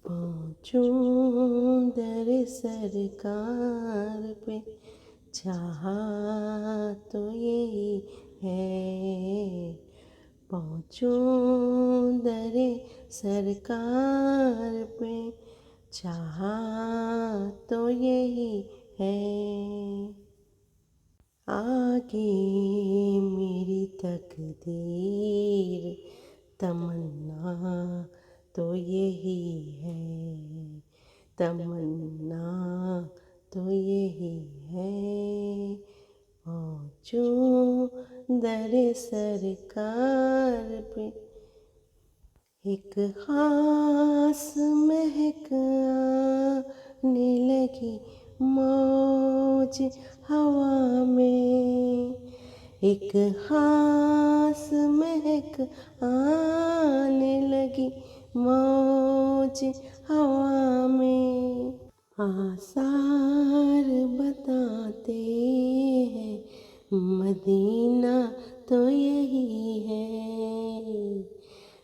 पहुँचूं दर सरकार पे, चाहा तो यही है। पहुँचूं दर सरकार पे, चाहा तो यही है। आगे मेरी तकदीर, तमन्ना तो यही है। तमन्ना तो यही है। पहुँचूं दर सरकार पे, एक खास महक आने लगी मौज हवा में। एक खास महक आने लगी मौज हवा में। आसार बताते हैं मदीना तो यही है।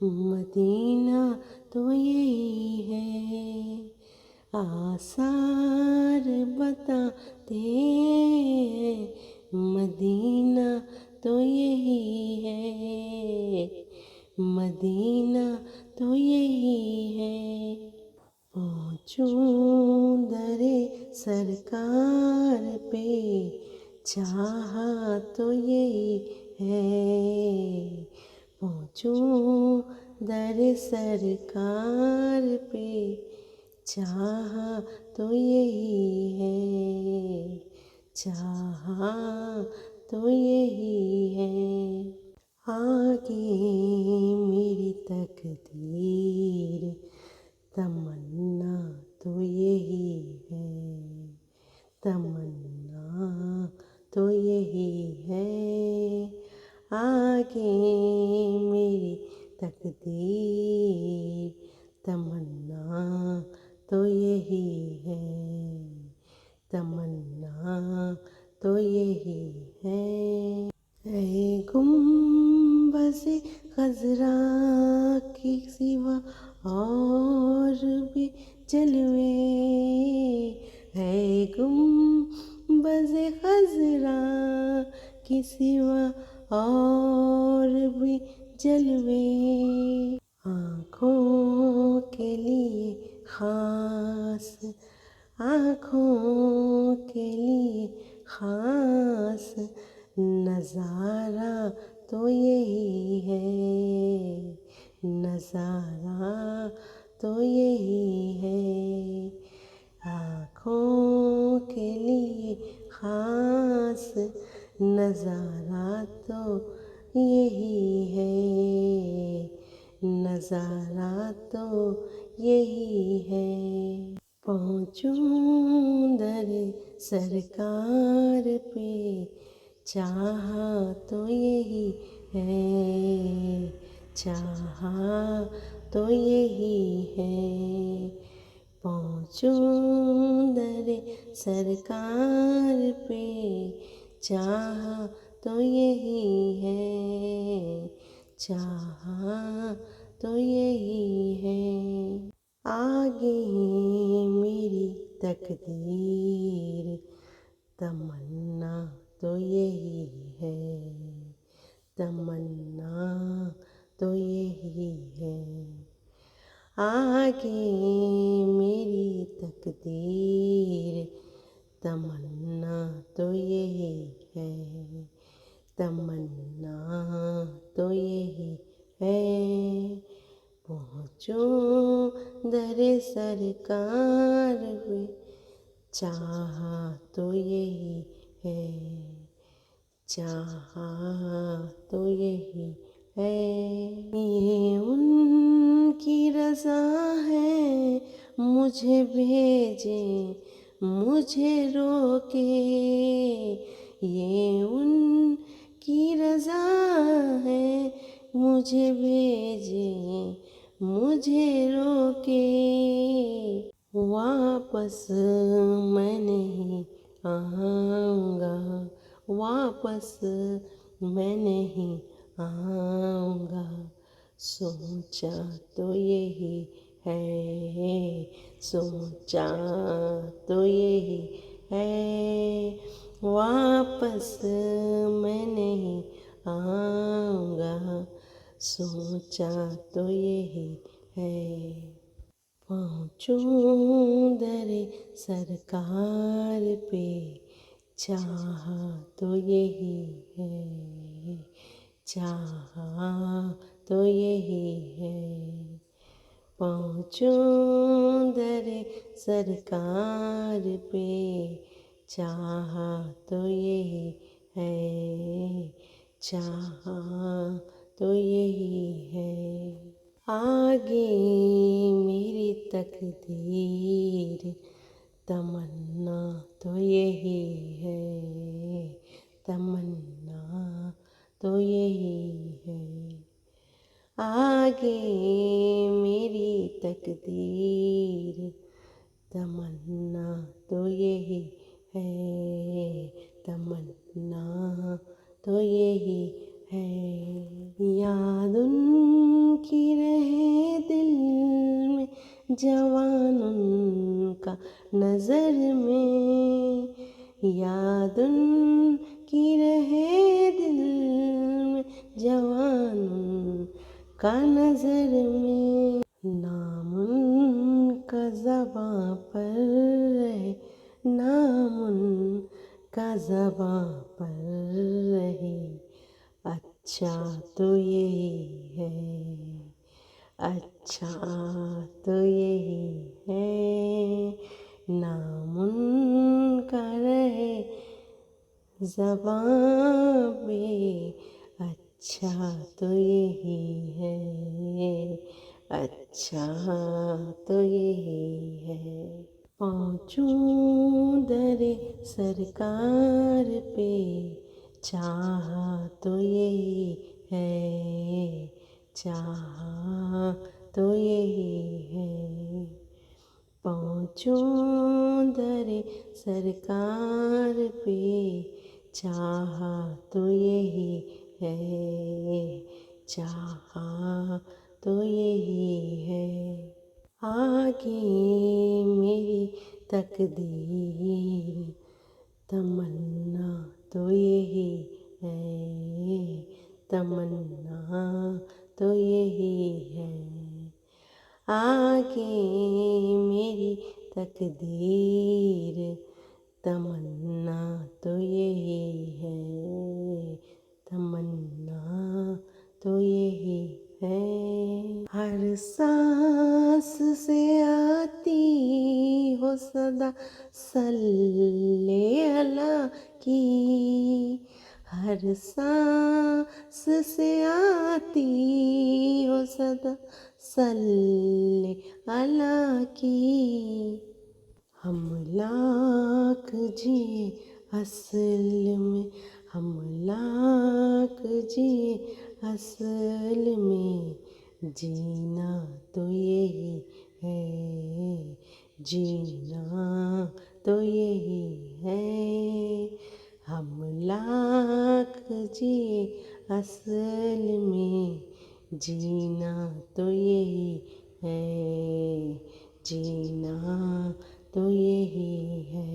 मदीना तो यही है। आसार बताते हैं मदीना तो यही है। मदीना तो यही है। पहुँचूं दरे सरकार पे, चाहा तो यही है। पहुँचूं दर सरकार पे, चाहा तो यही है। चाहा तो यही है। आगे मेरी तकदीर, तमन्ना तो यही है। तमन्ना तो यही है। आगे मेरी तकदीर, तमन्ना तो यही है। तमन्ना तो यही है। ऐ गुंबज़े ख़ज़रा के सिवा और भी जलवे, है गुंबज़े ख़ज़रा के सिवा और भी जलवे। आँखों के लिए ख़ास, आँखों के लिए ख़ास नज़ारा तो यही है। नज़ारा तो यही है। आँखों के लिए ख़ास नज़ारा तो यही है। नज़ारा तो यही है। पहुँचूं दर सरकार पे, चाहा तो यही है। चाहा तो यही है। पहुँचूं दर सरकार पे, चाहा तो यही है। चाहा तो यही है। आगे मेरी तकदीर, तमन्ना तो यही है। तमन्ना तो यही है। आगे मेरी तकदीर, तमन्ना तो यही है। तमन्ना तो यही है। पहुँचूं दर सरकार पे, चाहा तो यही है। चाहा तो यही है। ये उनकी रज़ा है मुझे भेजे, मुझे रोके। ये उनकी रज़ा है मुझे भेजे, मुझे रोके। वापस मैं नहीं आऊँगा, वापस मैं नहीं आऊँगा। सोचा तो यही है, सोचा तो यही है, वापस मैं नहीं आऊँगा, सोचा तो यही है। पहुँचूं दरे सरकार पे, चाहा तो यही है, चाहा तो यही है। पहुँचूं दरे सरकार पे, चाहा तो यही है, चाहा तो यही है। आगे मेरी तकदीर, तमन्ना तो यही है, तमन्ना तो यही है। आगे मेरी तकदीर, तमन्ना तो यही है, तमन्ना तो यही है। याद उनकी रहे दिल में, जवान उनका नजर में, याद उनकी रहे दिल में, जवान उनका नजर में। नाम उनका ज़बां पर रहे, नाम उनका ज़बां पर रहे, अच्छा तो यही है, अच्छा तो यही है। नाम उनका रहे ज़बां पे, अच्छा तो यही है, अच्छा तो यही है। पहुँचूं दरे सरकार पे, चाहा तो यही है, चाहा तो यही है। पहुँचूं दरे सरकार पे, चाहा तो यही है, चाहा तो यही है। आगे मेरी तकदीर, तमन्ना तो यही है, तमन्ना तो यही है। आगे मेरी तकदीर, तमन्ना तो यही है, तमन्ना तो यही है। हर सांस से आती हो सदा सल्ले अला की, हर सांस से आती हो सदा सल्ले अला की। हम लाख जिए असल में, हम लाख जिए असल में, जीना तो यही है, जीना तो यही है। हम लाख जिए असल में, जीना तो यही है, जीना तो यही है।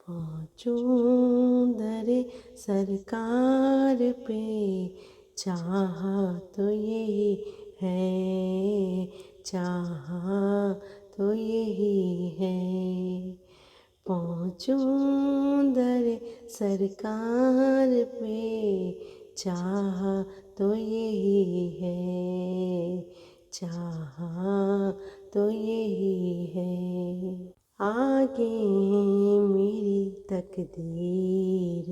पहुँचूं दरे सरकार पे, चाहा तो यही है, चाहा तो यही है। पहुँचूं दरे सरकार पे, चाहा तो यही है, चाहा तो यही है। आगे मेरी तकदीर,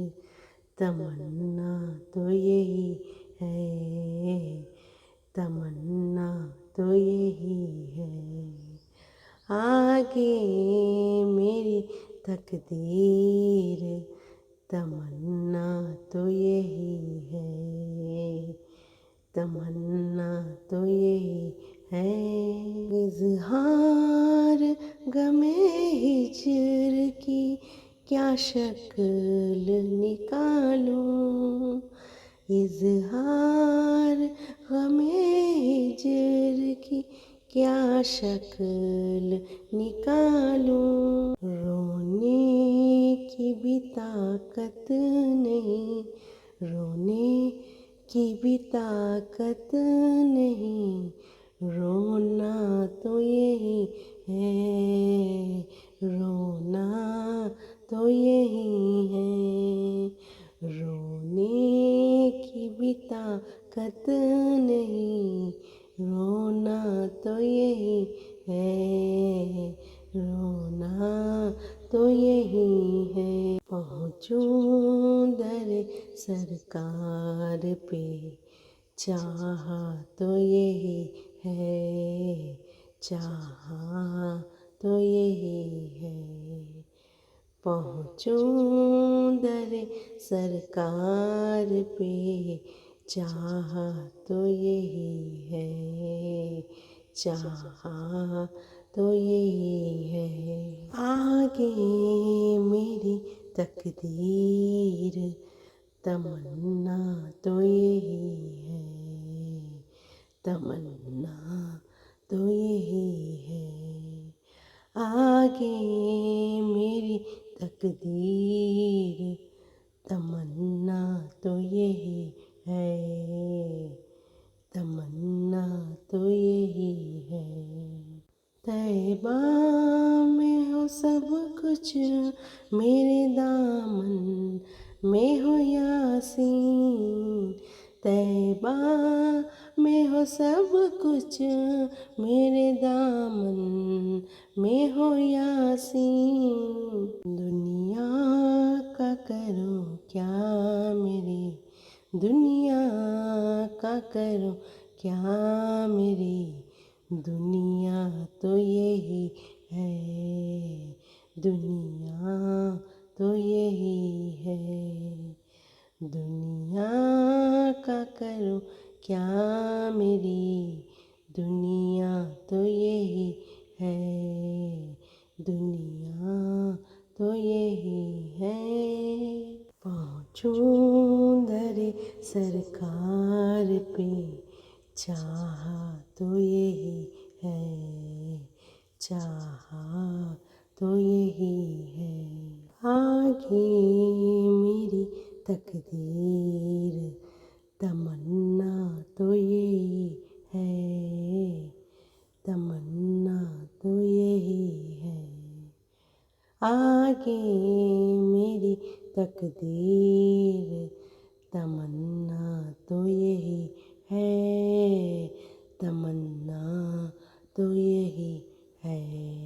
तमन्ना तो यही है, तमन्ना तो यही है। आगे मेरी तकदीर, तमन्ना तो यही है, तमन्ना तो यही है। इज़हार गमे हिज्र की क्या शक्ल निकालूं, इज़हार गमे हिज्र की क्या शक्ल निकालूं। रोने की भी ताकत नहीं, रोने की भी ताकत नहीं, रोना तो यही है, रोना तो यही है। रोने की भी ताकत नहीं, रोना तो यही है, रोना तो यही है। पहुँचूं दर सरकार पे, चाहा तो यही है, चाहा तो यही है। पहुँचूं दर सरकार पे, चाहा तो यही है, चाहा तो यही है। आगे मेरी तकदीर, तमन्ना तो यही है, तमन्ना तो यही है। आगे मेरी तकदीर, तमन्ना तो यही है, तमन्ना तो यही है। तैबा में हो सब कुछ, मेरे दामन में हो यासीन। तैबा में हो सब कुछ, मेरे दामन में हो यासीन। दुनिया का करूं क्या मेरी, दुनिया का करूं क्या मेरी, दुनिया तो यही है, दुनिया तो यही है। दुनिया का करूं क्या मेरी, दुनिया तो यही है, दुनिया तो यही है। पहुँचूं दर सरकार पे, चाहा तो यही है, चाहा तो यही है। आगे मेरी तकदीर, तमन्ना तो यही है, तमन्ना तो यही है। आगे मेरी तकदीर, तमन्ना तो यही है, तमन्ना तो यही है।